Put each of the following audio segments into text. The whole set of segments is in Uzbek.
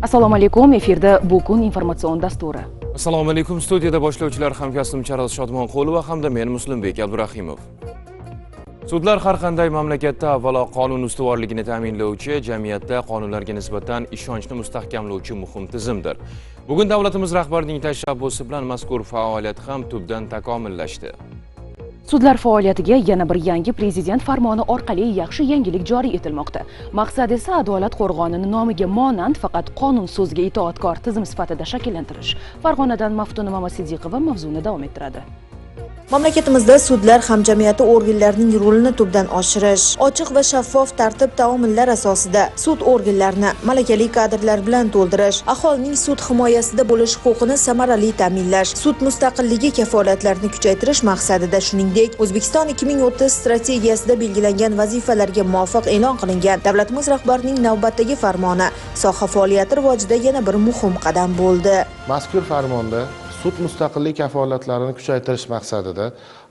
Assalomu alaykum, efirda bu kun informatsion dasturi. Assalomu alaykum, studiyada boshlovchilar hamkasbim Charoz Shodmonqulova hamda men Muslimbek Abdurahimov. Sudlar har qanday mamlakatda avvalo qonun ustuvorligini ta'minlovchi, jamiyatda qonunlarga nisbatan ishonchni mustahkamlovchi muhim tizimdir. Bugun davlatimiz rahbarining tashabbusi bilan mazkur faoliyat ham tubdan takomillashdi. Sudlar faoliyatiga yana bir yangi prezident farmoni orqali yaxshi yangilik joriy etilmoqda. Maqsad esa adolat qo'rg'onini nomiga monand faqat qonun so'ziga itoatkor tizim sifatida shakllantirish. Farg'onadan Maftuna Mamasidiqova mavzuni davom ettiradi. Mamlakatimizda sudlar hamjamiyati organlarining rolini tubdan oshirish, ochiq va shaffof tartib taomillar asosida sud organlarini malakali kadrlar bilan to'ldirish, aholining sud himoyasida bo'lish huquqini samarali ta'minlash, sud mustaqilligi kafolatlarini kuchaytirish maqsadida, shuningdek, O'zbekiston 2030 strategiyasida belgilangan vazifalarga muvofiq e'lon qilingan davlatimiz rahbarining navbatdagi farmoni soha faoliyati rivojida yana bir muhim qadam bo'ldi. Mazkur farmonda sud mustaqillik kafolatlarini kuchaytirish maqsadida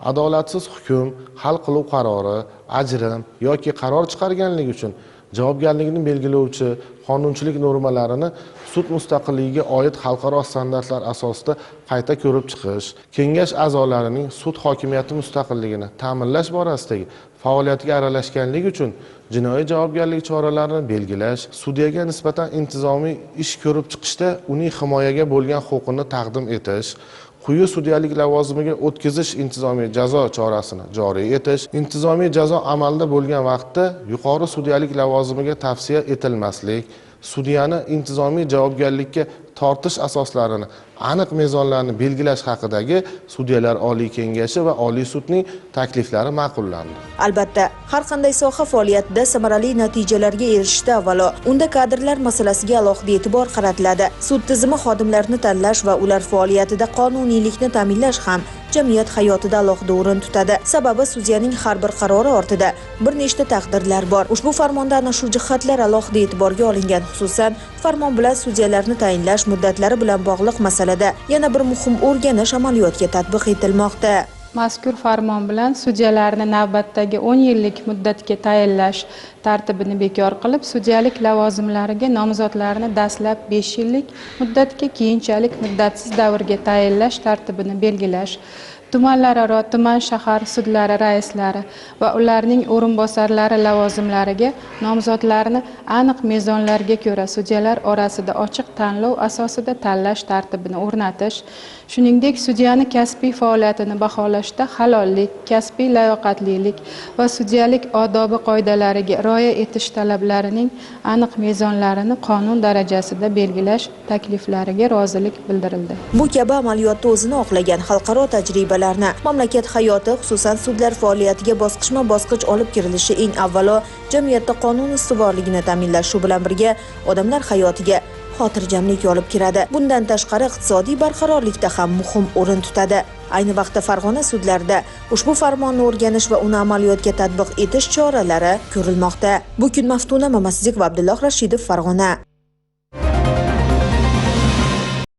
adolatsiz hukm, hal qiluv qarori, ajrim yoki qaror chiqarganlik uchun javobgarlikni belgilovchi qonunchilik normalarini sud mustaqilligiga oid xalqaro standartlar asosida qayta ko'rib chiqish, kengash a'zolarining sud hokimiyati mustaqilligini ta'minlash borasidagi faoliyatiga aralashganlik uchun jinoiy javobgarlik choralarini belgilash, sudyaga nisbatan intizomiy ish ko'rib chiqishda uning himoyaga bo'lgan huquqini taqdim etish, quyi sudyalik lavozimiga o'tkazish intizomiy jazo chorasini joriy etish, intizomiy jazo amalda bo'lgan vaqtda yuqori sudyalik lavozimiga tavsiya etilmaslik, sudyani intizomiy javobgarlikka tortish asoslarini, aniq mezonlarni belgilash haqidagi Sudyalar Oliy Kengashi va Oliy sudning takliflari ma'qullandi. Albatta, har qanday soha faoliyatida samarali natijalarga erishishda avvalo unda kadrlar masalasiga alohida e'tibor qaratiladi. Sud tizimi xodimlarini tanlash va ular faoliyatida qonuniylikni ta'minlash ham jamiyat hayotida alohida o'rin tutadi. Sababi sudyaning har bir qarori ortida bir nechta taqdirlar bor. Ushbu farmonda ana shu jihatlar alohida e'tiborga olingan. Xususan, farmon bilan sudyalarni tayinlash muddatlari bilan bog'liq masalada yana bir muhim o'rganish amaliyotga tatbiq etilmoqda. Mazkur farmon bilan sudyalarni navbatdagi 10 yillik muddatga tayinlash tartibini bekor qilib, sudyalik lavozimlariga nomzodlarni dastlab 5 yillik muddatga, keyinchalik muddatsiz davrga tayinlash tartibini belgilash, tumanlararo tuman shahar sudlari raislari va ularning o'rinbosarlari lavozimlariga nomzodlarni aniq mezonlarga ko'ra sudyalar orasida ochiq tanlov asosida tanlash tartibini o'rnatish, shuningdek sudyani kasbiy faoliyatini baholashda halollik, kasbiy layoqatlilik va sudyalik odobi qoidalariga rioya etish talablarining aniq mezonlarini qonun darajasida belgilash takliflariga rozilik bildirildi. Bu kabi amaliyotda o'zini oqlagan xalqaro tajribalarni mamlakat hayoti, xususan sudlar faoliyatiga bosqichma-bosqich olib kirilishi eng avvalo jamiyatda qonun ustuvorligini ta'minlash, shu bilan birga odamlar hayotiga xotirjamlik olib kiradi. Bundan tashqari iqtisodiy barqarorlikda ham muhim o'rin tutadi. Ayni vaqtda Farg'ona sudlarida ushbu farmonni o'rganish va uni amaliyotga tatbiq etish choralari ko'rilmoqda. Bu kun Maftuna Mamasidiqova, Abdulloh Rashidov, Farg'ona.